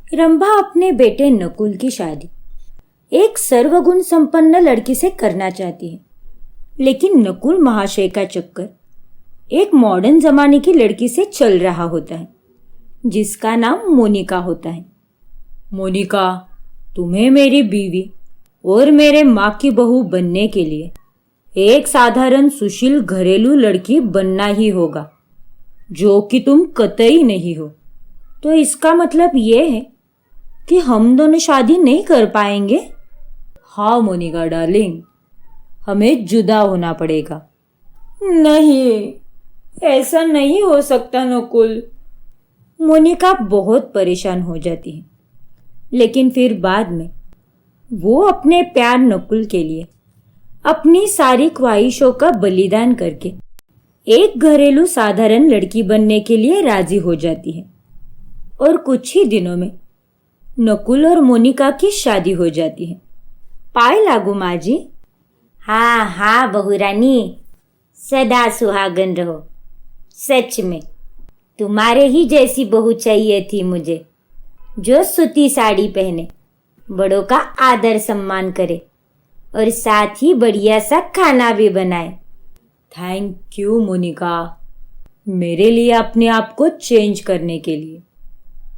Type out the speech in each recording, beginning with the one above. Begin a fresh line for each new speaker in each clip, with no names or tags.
रंभा अपने बेटे नकुल की शादी एक सर्वगुण संपन्न लड़की से करना चाहती है, लेकिन नकुल महाशय का चक्कर एक मॉडर्न जमाने की लड़की से चल रहा होता है, जिसका नाम मोनिका होता है। मोनिका, तुम्हें मेरी बीवी और मेरे माँ की बहू बनने के लिए एक साधारण सुशील घरेलू लड़की बनना ही होगा, जो कि तुम कतई नहीं हो। तो इसका मतलब ये है कि हम दोनों शादी नहीं कर पाएंगे। हाँ मोनिका डार्लिंग, हमें जुदा होना पड़ेगा। नहीं, ऐसा नहीं हो सकता नकुल। मोनिका बहुत परेशान हो जाती है, लेकिन फिर बाद में वो अपने प्यार नकुल के लिए अपनी सारी ख्वाहिशों का बलिदान करके एक घरेलू साधारण लड़की बनने के लिए राजी हो जाती है। और कुछ ही दिनों में नकुल और मोनिका की शादी हो जाती है। पाए लागू माँ जी। हाँ हाँ बहू रानी, सदा सुहागन रहो। सच में तुम्हारे ही जैसी बहू चाहिए थी मुझे, जो सूती साड़ी पहने, बड़ों का आदर सम्मान करे और साथ ही बढ़िया सा खाना भी बनाए। थैंक यू मोनिका, मेरे लिए अपने आप को चेंज करने के लिए।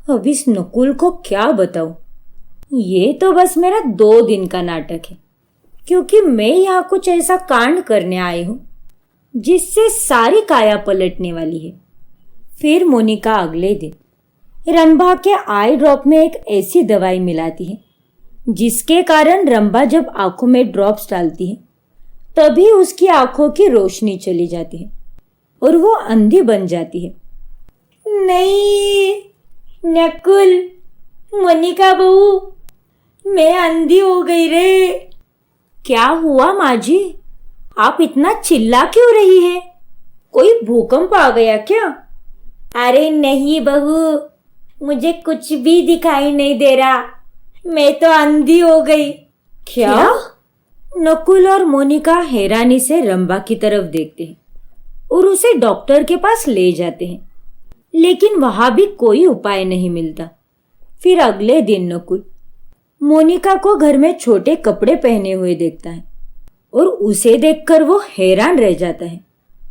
अब इस नकुल को क्या बताऊं? ये तो बस मेरा 2 दिन का नाटक है, क्योंकि मैं यहाँ कुछ ऐसा कांड करने आई हूँ जिससे सारी काया पलटने वाली है। फिर मोनिका अगले दिन रंभा के आई ड्रॉप में एक ऐसी दवाई मिलाती है जिसके कारण रंभा जब आंखों में ड्रॉप्स डालती है तभी उसकी आंखों की रोशनी चली जाती है और वो अंधी बन जाती है। नहीं नकुल, मोनिका बहू, मैं अंधी हो गई रे। क्या हुआ माँ जी? आप इतना चिल्ला क्यों रही है? कोई भूकंप आ गया क्या? अरे नहीं बहू, मुझे कुछ भी दिखाई नहीं दे रहा, मैं तो अंधी हो गई। क्या? नकुल और मोनिका हैरानी से रंभा की तरफ देखते हैं और उसे डॉक्टर के पास ले जाते हैं, लेकिन वहां भी कोई उपाय नहीं मिलता। फिर अगले दिन नकुल मोनिका को घर में छोटे कपड़े पहने हुए देखता है और उसे देखकर वो हैरान रह जाता है।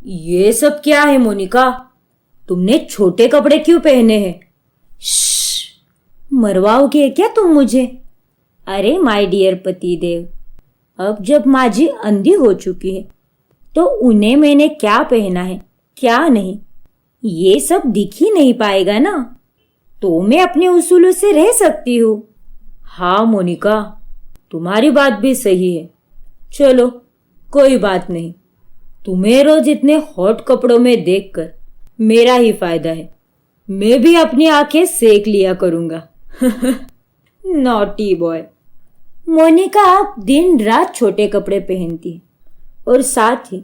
ये सब क्या है मोनिका? तुमने छोटे कपड़े क्यों पहने हैं? मरवाओगे क्या तुम मुझे? अरे माय डियर पतिदेव, अब जब माँ जी अंधी हो चुकी है तो उन्हें मैंने क्या पहना है क्या नहीं ये सब दिख ही नहीं पाएगा ना, तो मैं अपने उसूलों से रह सकती हूँ। हाँ मोनिका, तुम्हारी बात भी सही है। चलो कोई बात नहीं, तुम्हें रोज इतने हॉट कपड़ों में देखकर मेरा ही फायदा है। मैं भी अपनी आंखें सेक लिया करूंगा। Naughty boy. मोनिका अब दिन रात छोटे कपड़े पहनती है और साथ ही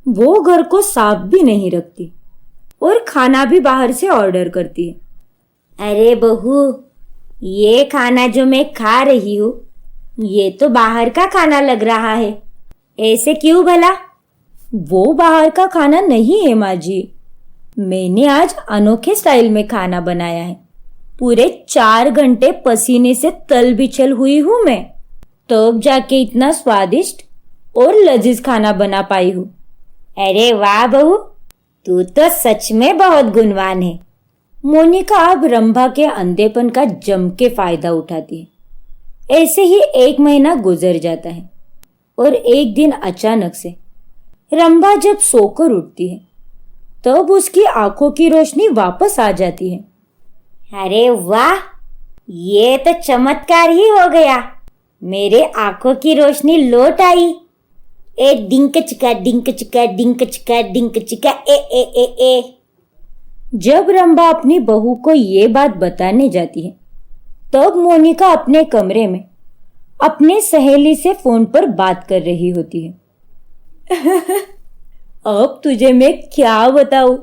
वो घर को साफ भी नहीं रखती और खाना भी बाहर से ऑर्डर करती है। अरे बहू, ये खाना जो मैं खा रही हूँ ये तो बाहर का खाना लग रहा है, ऐसे क्यों भला? वो बाहर का खाना नहीं है माँ जी, मैंने आज अनोखे स्टाइल में खाना बनाया है। पूरे 4 घंटे पसीने से तल बिचल हुई हूँ मैं, तब जाके इतना स्वादिष्ट और लजीज खाना बना पाई हूँ। अरे वाह बहू, तू तो सच में बहुत गुणवान है। मोनिका अब रंभा के अंधेपन का जम के फायदा उठाती है। ऐसे ही 1 महीना गुजर जाता है और एक दिन अचानक से रंभा जब सोकर उठती है तब उसकी आंखों की रोशनी वापस आ जाती है। अरे वाह, ये तो चमत्कार ही हो गया, मेरे आंखों की रोशनी लौट आई। ए डिंक चिका डिंक चिका डिंक चिका डिंक चिका ए ए ए ए। जब रंभा अपनी बहू को ये बात बताने जाती है तब मोनिका अपने कमरे में अपने सहेली से फोन पर बात कर रही होती है। अब तुझे मैं क्या बताऊं,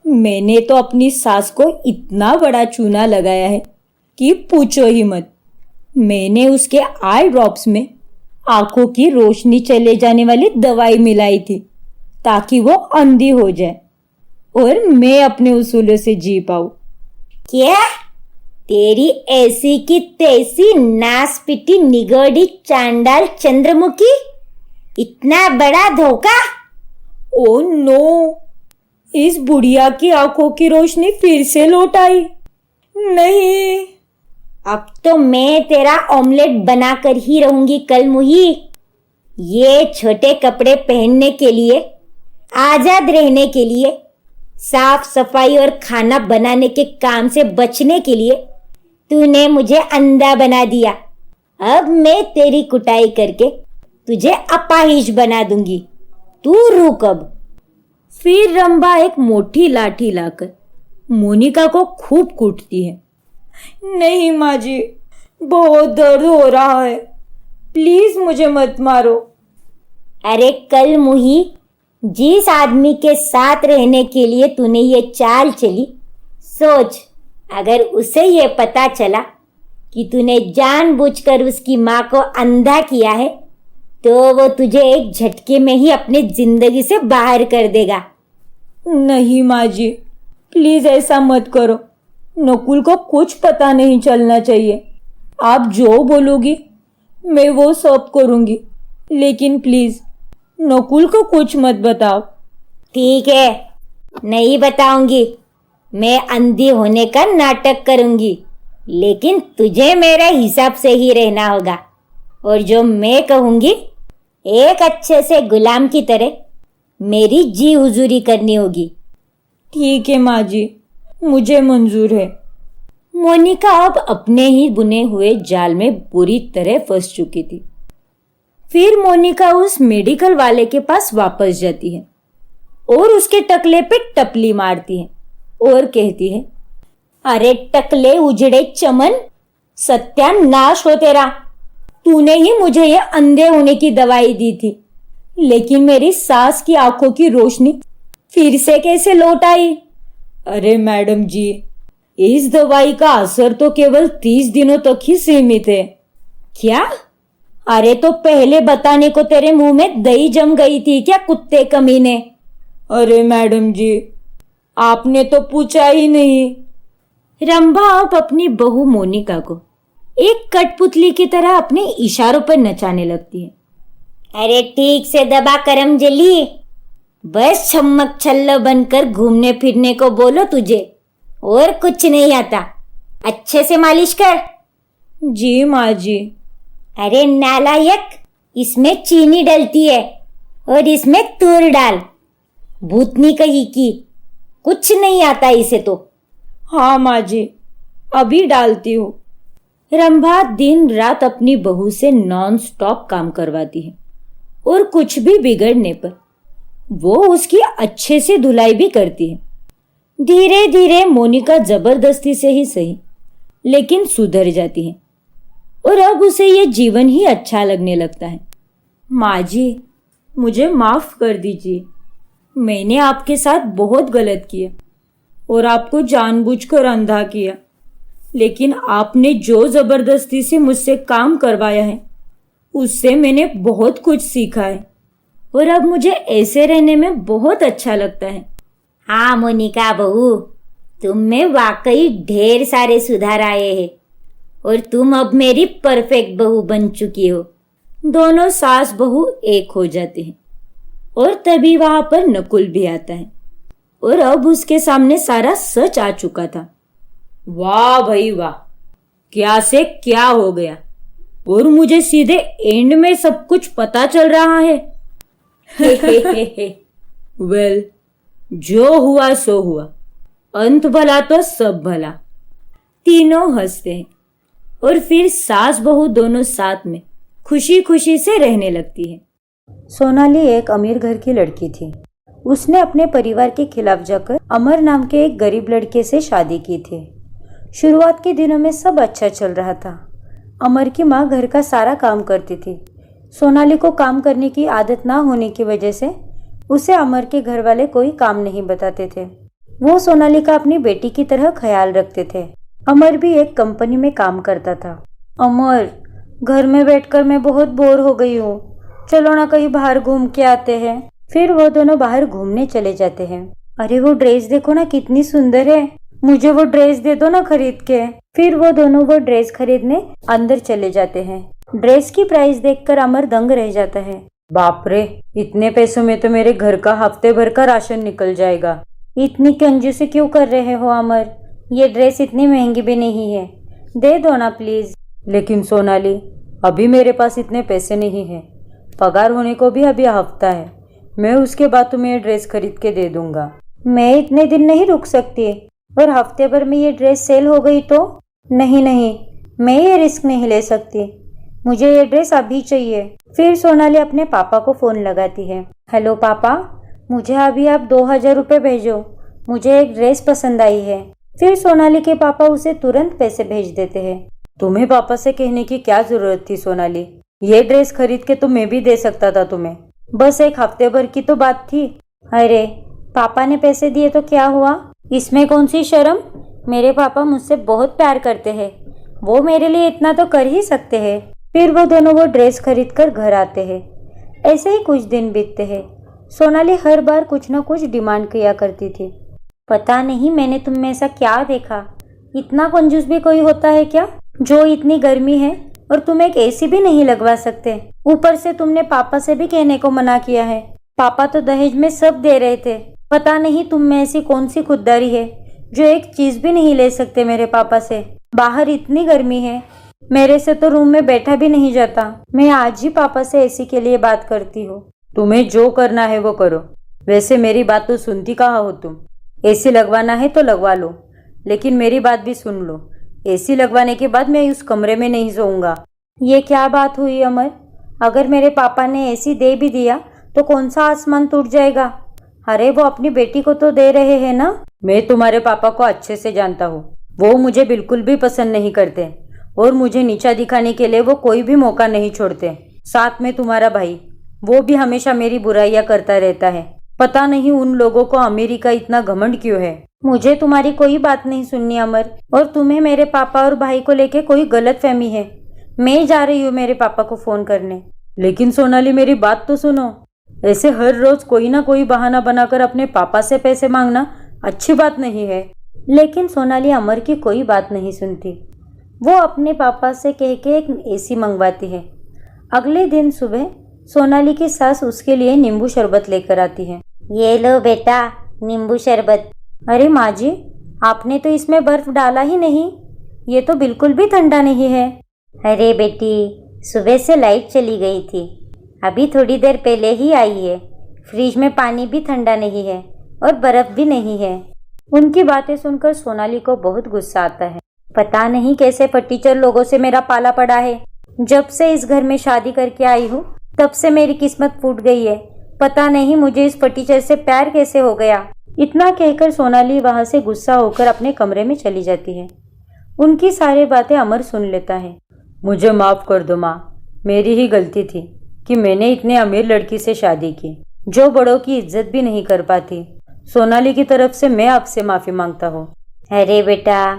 मैंने तो अपनी सास को इतना बड़ा चूना लगाया है कि पूछो ही मत। मैंने उसके आई ड्रॉप्स में आंखों की रोशनी चले जाने वाली दवाई मिलाई थी ताकि वो अंधी हो जाए और मैं अपने उसूलों से जी पाऊं। क्या? तेरी ऐसी की तैसी नास पिटी निगोड़ी चांडाल चंद्रमुखी, इतना बड़ा धोखा। ओ नो, इस बुढ़िया की आंखों की रोशनी फिर से लौट आई। नहीं, अब तो मैं तेरा ऑमलेट बनाकर ही रहूंगी कल मुही। ये छोटे कपड़े पहनने के लिए, आजाद रहने के लिए, साफ सफाई और खाना बनाने के काम से बचने के लिए तूने मुझे अंधा बना दिया। अब मैं तेरी कुटाई करके तुझे अपाहिज बना दूंगी, तू रुक अब। फिर रंभा एक मोटी लाठी लाकर मोनिका को खूब कूटती है। नहीं माँ जी, बहुत दर्द हो रहा है, प्लीज मुझे मत मारो। अरे कल मुही, जिस आदमी के साथ रहने के लिए तूने ये चाल चली, सोच अगर उसे ये पता चला कि तूने जानबूझकर उसकी माँ को अंधा किया है, तो वो तुझे एक झटके में ही अपनी जिंदगी से बाहर कर देगा। नहीं माँ जी, प्लीज ऐसा मत करो, नकुल को कुछ पता नहीं चलना चाहिए। आप जो बोलोगी मैं वो सब करूंगी, लेकिन प्लीज नकुल को कुछ मत बताओ। ठीक है, नहीं बताऊंगी। मैं अंधी होने का नाटक करूंगी, लेकिन तुझे मेरे हिसाब से ही रहना होगा, और जो मैं कहूंगी एक अच्छे से गुलाम की तरह मेरी जी हुजूरी करनी होगी। ठीक है माँ जी, मुझे मंजूर है। मोनिका अब अपने ही बुने हुए जाल में बुरी तरह फंस चुकी थी। फिर मोनिका उस मेडिकल वाले के पास वापस जाती है और उसके टकले पे टपली मारती है और कहती है, अरे टकले उजड़े चमन, सत्यानाश हो तेरा। तूने ही मुझे ये अंधे होने की दवाई दी थी, लेकिन मेरी सास की आंखों की रोशनी फिर से कैसे लौट आई? अरे मैडम जी, इस दवाई का असर तो केवल 30 दिनों तक ही सीमित है। क्या? अरे तो पहले बताने को तेरे मुंह में दही जम गई थी क्या, कुत्ते कमीने? अरे मैडम जी, आपने तो पूछा ही नहीं। रंभा अब अपनी बहू मोनिका को एक कठपुतली की तरह अपने इशारों पर नचाने लगती है। अरे ठीक से दबा करम जली, बस छम्मक छल्लो बनकर घूमने फिरने को बोलो तुझे, और कुछ नहीं आता। अच्छे से मालिश कर। जी माँ जी। अरे नालायक, इसमें चीनी डलती है और इसमें तूर डाल। भूतनी कही की, कुछ नहीं आता इसे तो। हाँ माँ जी, अभी डालती हूँ। रंभा दिन रात अपनी बहू से नॉन स्टॉप काम करवाती है और कुछ भी बिगड़ने पर वो उसकी अच्छे से धुलाई भी करती है। धीरे धीरे मोनिका जबरदस्ती से ही सही, लेकिन सुधर जाती है और अब उसे ये जीवन ही अच्छा लगने लगता है। माँ जी, मुझे माफ कर दीजिए, मैंने आपके साथ बहुत गलत किया और आपको जानबूझकर अंधा किया, लेकिन आपने जो जबरदस्ती से मुझसे काम करवाया है उससे मैंने बहुत कुछ सीखा है और अब मुझे ऐसे रहने में बहुत अच्छा लगता है। हाँ मोनिका बहू, तुम में वाकई ढेर सारे सुधार आए हैं और तुम अब मेरी परफेक्ट बहू बन चुकी हो। दोनों सास बहू एक हो जाते हैं और तभी वहां पर नकुल भी आता है और अब उसके सामने सारा सच आ चुका था। वाह भाई वाह, क्या से क्या हो गया और मुझे सीधे एंड में सब कुछ पता चल रहा है। वेल, जो हुआ सो हुआ, अंत भला तो सब भला। तीनों हंसते हैं और फिर सास बहू दोनों साथ में खुशी खुशी से रहने लगती है। सोनाली एक अमीर घर की लड़की थी। उसने अपने परिवार के खिलाफ जाकर अमर नाम के एक गरीब लड़के से शादी की थी। शुरुआत के दिनों में सब अच्छा चल रहा था। अमर की माँ घर का सारा काम करती थी। सोनाली को काम करने की आदत ना होने की वजह से उसे अमर के घर वाले कोई काम नहीं बताते थे। वो सोनाली का अपनी बेटी की तरह ख्याल रखते थे। अमर भी एक कंपनी में काम करता था। अमर, घर में बैठकर मैं बहुत बोर हो गई हूँ, चलो ना कहीं बाहर घूम के आते हैं। फिर वो दोनों बाहर घूमने चले जाते हैं। अरे वो ड्रेस देखो ना, कितनी सुंदर है। मुझे वो ड्रेस दे दो ना खरीद के। फिर वो दोनों वो ड्रेस खरीदने अंदर चले जाते हैं। ड्रेस की प्राइस देखकर अमर दंग रह जाता है। बाप रे, इतने पैसों में तो मेरे घर का हफ्ते भर का राशन निकल जाएगा। इतनी कंजूसी क्यों कर रहे हो अमर? ये ड्रेस इतनी महंगी भी नहीं है, दे दो ना प्लीज। लेकिन सोनाली, अभी मेरे पास इतने पैसे नहीं है। पगार होने को भी अभी हफ्ता है। मैं उसके बाद तुम्हें ये ड्रेस खरीद के दे दूंगा। मैं इतने दिन नहीं रुक सकती, और हफ्ते भर में ये ड्रेस सेल हो गई तो? नहीं नहीं, मैं ये रिस्क नहीं ले सकती। मुझे ये ड्रेस अभी चाहिए। फिर सोनाली अपने पापा को फोन लगाती है। हेलो पापा, मुझे अभी आप 2000 रुपये भेजो, मुझे एक ड्रेस पसंद आई है। फिर सोनाली के पापा उसे तुरंत पैसे भेज देते हैं। तुम्हें पापा से कहने की क्या जरूरत थी सोनाली? ये ड्रेस खरीद के तो मैं भी दे सकता था तुम्हें। बस एक हफ्ते भर की तो बात थी। अरे, पापा ने पैसे दिए तो क्या हुआ? इसमें कौन सी शर्म? मेरे पापा मुझसे बहुत प्यार करते हैं, वो मेरे लिए इतना तो कर ही सकते हैं। फिर वो दोनों वो ड्रेस खरीद कर घर आते हैं। ऐसे ही कुछ दिन बीतते हैं। सोनाली हर बार कुछ न कुछ डिमांड किया करती थी। पता नहीं मैंने तुम में ऐसा क्या देखा, इतना कंजूस भी कोई होता है क्या? जो इतनी गर्मी है और तुम एक एसी भी नहीं लगवा सकते। ऊपर से तुमने पापा से भी कहने को मना किया है। पापा तो दहेज में सब दे रहे थे। पता नहीं तुम में ऐसी कौन सी खुददारी है जो एक चीज भी नहीं ले सकते मेरे पापा से। बाहर इतनी गर्मी है, मेरे से तो रूम में बैठा भी नहीं जाता। मैं आज ही पापा से एसी के लिए बात करती हूँ। तुम्हें जो करना है वो करो। वैसे मेरी बात तो सुनती कहाँ हो तुम? एसी लगवाना है तो लगवा लो, लेकिन मेरी बात भी सुन लो। एसी लगवाने के बाद मैं उस कमरे में नहीं सोऊंगा। ये क्या बात हुई अमर? अगर मेरे पापा ने एसी दे भी दिया तो कौन सा आसमान टूट जाएगा? अरे, वो अपनी बेटी को तो दे रहे हैं ना। मैं तुम्हारे पापा को अच्छे से जानता हूँ। वो मुझे बिल्कुल भी पसंद नहीं करते और मुझे नीचा दिखाने के लिए वो कोई भी मौका नहीं छोड़ते। साथ में तुम्हारा भाई, वो भी हमेशा मेरी बुराइयां करता रहता है। पता नहीं उन लोगों को अमीरी का इतना घमंड क्यों है। मुझे तुम्हारी कोई बात नहीं सुननी अमर, और तुम्हें मेरे पापा और भाई को लेके कोई गलतफहमी है। मैं जा रही हूँ मेरे पापा को फोन करने। लेकिन सोनाली, मेरी बात तो सुनो। ऐसे हर रोज कोई ना कोई बहाना बनाकर अपने पापा से पैसे मांगना अच्छी बात नहीं है। लेकिन सोनाली अमर की कोई बात नहीं सुनती। वो अपने पापा से कह के एक एसी मंगवाती है। अगले दिन सुबह सोनाली की सास उसके लिए नींबू शरबत लेकर आती है। ये लो बेटा, नींबू शरबत। अरे माँ जी, आपने तो इसमें बर्फ डाला ही नहीं, ये तो बिल्कुल भी ठंडा नहीं है। अरे बेटी, सुबह से लाइट चली गई थी, अभी थोड़ी देर पहले ही आई है। फ्रिज में पानी भी ठंडा नहीं है और बर्फ भी नहीं है। उनकी बातें सुनकर सोनाली को बहुत गुस्सा आता है। पता नहीं कैसे फटीचर लोगों से मेरा पाला पड़ा है। जब से इस घर में शादी करके आई हूँ तब से मेरी किस्मत फूट गई है। पता नहीं मुझे इस फटीचर से प्यार कैसे हो गया। इतना कहकर सोनाली वहां से गुस्सा होकर अपने कमरे में चली जाती है। उनकी सारी बातें अमर सुन लेता है। मुझे माफ कर दो माँ, मेरी ही गलती थी कि मैंने इतने अमीर लड़की से शादी की जो बड़ों की इज्जत भी नहीं कर पाती। सोनाली की तरफ से मैं आपसे माफी मांगता हूँ। अरे बेटा,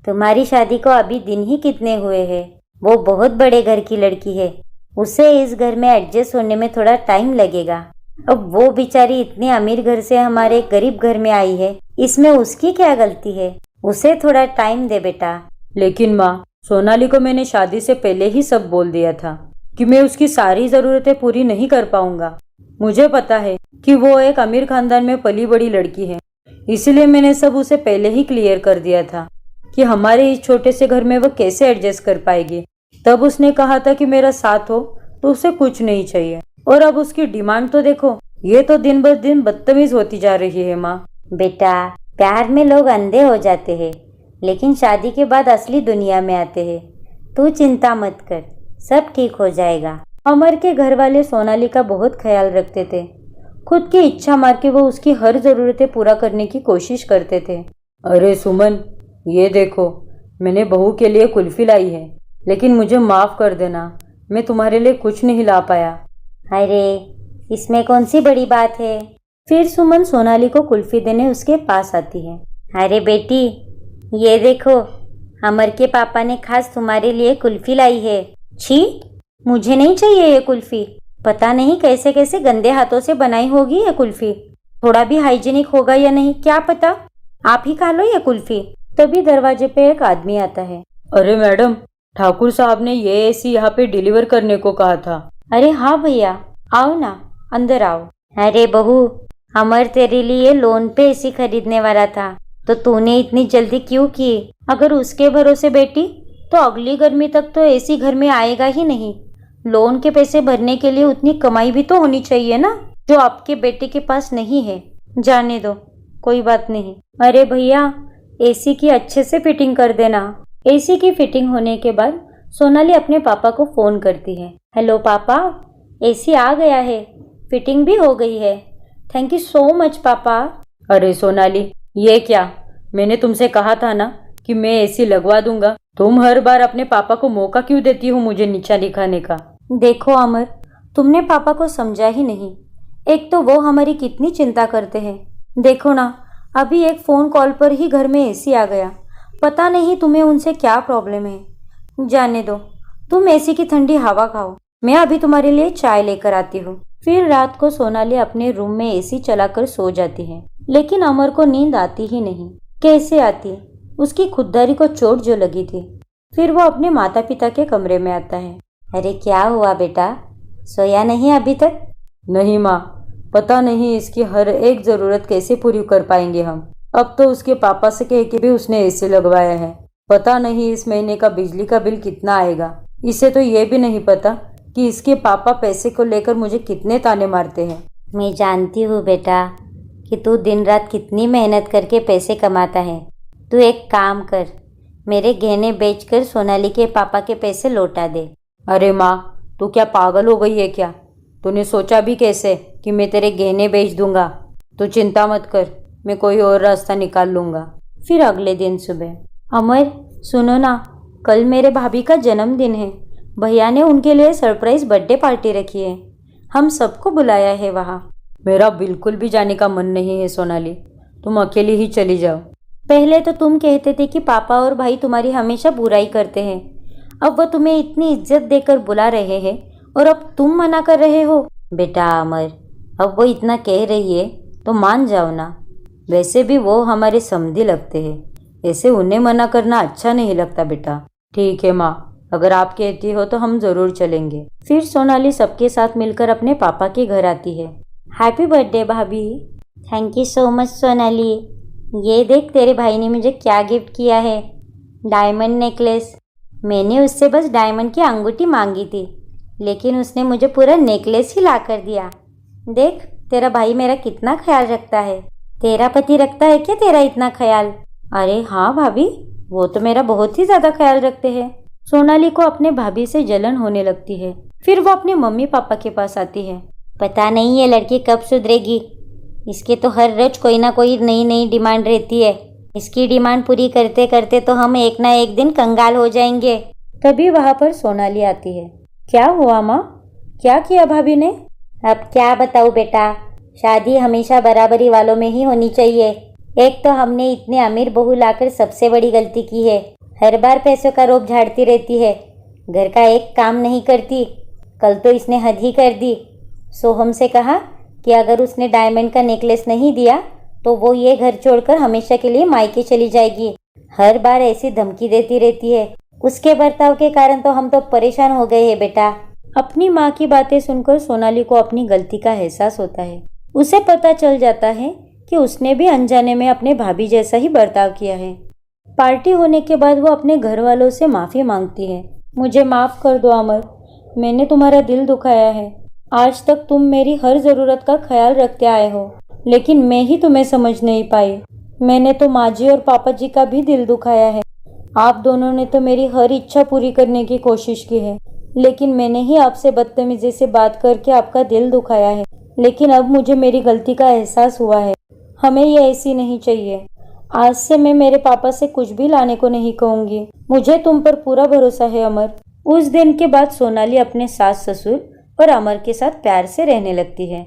तुम्हारी शादी को अभी दिन ही कितने हुए हैं। वो बहुत बड़े घर की लड़की है, उसे इस घर में एडजस्ट होने में थोड़ा टाइम लगेगा। अब वो बेचारी इतने अमीर घर से हमारे गरीब घर में आई है, इसमें उसकी क्या गलती है? उसे थोड़ा टाइम दे बेटा। लेकिन माँ, सोनाली को मैंने शादी से पहले ही सब बोल दिया था कि मैं उसकी सारी जरूरतें पूरी नहीं कर पाऊंगा। मुझे पता है कि वो एक अमीर खानदान में पली बड़ी लड़की है, इसलिए मैंने सब उसे पहले ही क्लियर कर दिया था कि हमारे इस छोटे से घर में वो कैसे एडजस्ट कर पाएगी। तब उसने कहा था कि मेरा साथ हो तो उसे कुछ नहीं चाहिए, और अब उसकी डिमांड तो देखो, ये तो दिन ब दिन बदतमीज होती जा रही है। माँ बेटा, प्यार में लोग अंधे हो जाते हैं, लेकिन शादी के बाद असली दुनिया में आते हैं। तू चिंता मत कर, सब ठीक हो जाएगा। अमर के घर वाले सोनाली का बहुत ख्याल रखते थे। खुद की इच्छा मार के वो उसकी हर जरूरतें पूरा करने की कोशिश करते थे। अरे सुमन, ये देखो, मैंने बहू के लिए कुल्फी लाई है, लेकिन मुझे माफ कर देना, मैं तुम्हारे लिए कुछ नहीं ला पाया। अरे, इसमें कौन सी बड़ी बात है। फिर सुमन सोनाली को कुल्फी देने उसके पास आती है। अरे बेटी, ये देखो, अमर के पापा ने खास तुम्हारे लिए कुल्फी लाई है। छी, मुझे नहीं चाहिए ये कुल्फी। पता नहीं कैसे कैसे गंदे हाथों से बनाई होगी ये कुल्फी। थोड़ा भी हाइजीनिक होगा या नहीं क्या पता। आप ही खा लो ये कुल्फी। तभी दरवाजे पे एक आदमी आता है।
अरे मैडम, ठाकुर साहब ने ये एसी यहाँ पे डिलीवर करने को कहा था।
अरे हाँ भैया, आओ ना, अंदर आओ। अरे बहू, अमर तेरे लिए लोन पे एसी खरीदने वाला था, तो तूने इतनी जल्दी क्यों की? अगर उसके भरोसे बैठी तो अगली गर्मी तक तो एसी घर में आएगा ही नहीं। लोन के पैसे भरने के लिए उतनी कमाई भी तो होनी चाहिए ना, जो आपके बेटे के पास नहीं है। जाने दो, कोई बात नहीं। अरे भैया, एसी की अच्छे से फिटिंग कर देना। एसी की फिटिंग होने के बाद सोनाली अपने पापा को फोन करती है। हेलो पापा, एसी आ गया है, फिटिंग भी हो गई है। थैंक यू सो मच पापा।
अरे सोनाली, ये क्या? मैंने तुमसे कहा था ना कि मैं एसी लगवा दूंगा। तुम हर बार अपने पापा को मौका क्यों देती हो मुझे नीचा दिखाने का?
देखो अमर, तुमने पापा को समझा ही नहीं। एक तो वो हमारी कितनी चिंता करते हैं। देखो ना, अभी एक फ़ोन कॉल पर ही घर में एसी आ गया। पता नहीं तुम्हें उनसे क्या प्रॉब्लम है। जाने दो, तुम एसी की ठंडी हवा खाओ। मैं अभी तुम्हारे लिए चाय लेकर आती हूँ। फिर रात को सोनाली अपने रूम में एसी चलाकर सो जाती है, लेकिन अमर को नींद आती ही नहीं। कैसे आती? उसकी खुददारी को चोट जो लगी थी। फिर वो अपने माता पिता के कमरे में आता है। अरे क्या हुआ बेटा, सोया नहीं अभी तक?
नहीं माँ, पता नहीं इसकी हर एक ज़रूरत कैसे पूरी कर पाएंगे हम। अब तो उसके पापा से कह के भी उसने एसी लगवाया है। पता नहीं इस महीने का बिजली का बिल कितना आएगा। इसे तो ये भी नहीं पता कि इसके पापा पैसे को लेकर मुझे कितने ताने मारते हैं।
मैं जानती हूँ बेटा कि तू दिन रात कितनी मेहनत करके पैसे कमाता है। तू एक काम कर, मेरे गहने बेचकर सोनाली के पापा के पैसे लौटा दे।
अरे माँ, तू क्या पागल हो गई है क्या? तूने सोचा भी कैसे कि मैं तेरे गहने बेच दूंगा? तू चिंता मत कर, मैं कोई और रास्ता निकाल लूंगा।
फिर अगले दिन सुबह, अमर सुनो ना, कल मेरे भाभी का जन्मदिन है। भैया ने उनके लिए सरप्राइज बर्थडे पार्टी रखी है। हम सबको बुलाया है वहाँ।
मेरा बिल्कुल भी जाने का मन नहीं है सोनाली, तुम अकेली ही चली जाओ।
पहले तो तुम कहते थे कि पापा और भाई तुम्हारी हमेशा बुराई करते हैं। अब वो तुम्हें इतनी इज्जत देकर बुला रहे हैं और अब तुम मना कर रहे हो। बेटा अमर, अब वो इतना कह रही है तो मान जाओ ना। वैसे भी वो हमारे समधी लगते हैं, ऐसे उन्हें मना करना अच्छा नहीं लगता बेटा।
ठीक है माँ, अगर आप कहती हो तो हम ज़रूर चलेंगे।
फिर सोनाली सबके साथ मिलकर अपने पापा के घर आती है। हैप्पी बर्थडे भाभी। Thank you so much Sonali. ये देख तेरे भाई ने मुझे क्या गिफ्ट किया है, डायमंड नेकलेस। मैंने उससे बस डायमंड की अंगूठी मांगी थी, लेकिन उसने मुझे पूरा नेकलेस ही ला कर दिया। देख तेरा भाई मेरा कितना ख्याल रखता है। तेरा पति रखता है क्या तेरा इतना ख्याल? अरे हाँ भाभी, वो तो मेरा बहुत ही ज़्यादा ख्याल रखते हैं। सोनाली को अपने भाभी से जलन होने लगती है। फिर वो अपने मम्मी पापा के पास आती है। पता नहीं ये लड़की कब सुधरेगी। इसके तो हर रोज कोई ना कोई नई नई डिमांड रहती है। इसकी डिमांड पूरी करते करते तो हम एक ना एक दिन कंगाल हो जाएंगे। तभी वहाँ पर सोनाली आती है। क्या हुआ माँ, क्या किया भाभी ने? अब क्या बताऊँ बेटा, शादी हमेशा बराबरी वालों में ही होनी चाहिए। एक तो हमने इतने अमीर बहू लाकर सबसे बड़ी गलती की है। हर बार पैसों का रोब झाड़ती रहती है, घर का एक काम नहीं करती। कल तो इसने हद ही कर दी। सोहम से कहा कि अगर उसने डायमंड का नेकलेस नहीं दिया तो वो ये घर छोड़कर हमेशा के लिए मायके चली जाएगी। हर बार ऐसी धमकी देती रहती है। उसके बर्ताव के कारण तो हम तो परेशान हो गए हैं बेटा। अपनी माँ की बातें सुनकर सोनाली को अपनी गलती का एहसास होता है। उसे पता चल जाता है कि उसने भी अनजाने में अपने भाभी जैसा ही बर्ताव किया है। पार्टी होने के बाद वो अपने घर वालों से माफ़ी मांगती है। मुझे माफ़ कर दो अमर, मैंने तुम्हारा दिल दुखाया है। आज तक तुम मेरी हर ज़रूरत का ख्याल रखते आए हो, लेकिन मैं ही तुम्हें समझ नहीं पाई। मैंने तो माँ जी और पापा जी का भी दिल दुखाया है। आप दोनों ने तो मेरी हर इच्छा पूरी करने की कोशिश की है, लेकिन मैंने ही आपसे बदतमीजी से बात करके आपका दिल दुखाया है। लेकिन अब मुझे मेरी गलती का एहसास हुआ है। हमें ये ऐसी नहीं चाहिए। आज से मैं मेरे पापा से कुछ भी लाने को नहीं कहूँगी। मुझे तुम पर पूरा भरोसा है अमर। उस दिन के बाद सोनाली अपने सास ससुर और अमर के साथ प्यार से रहने लगती है।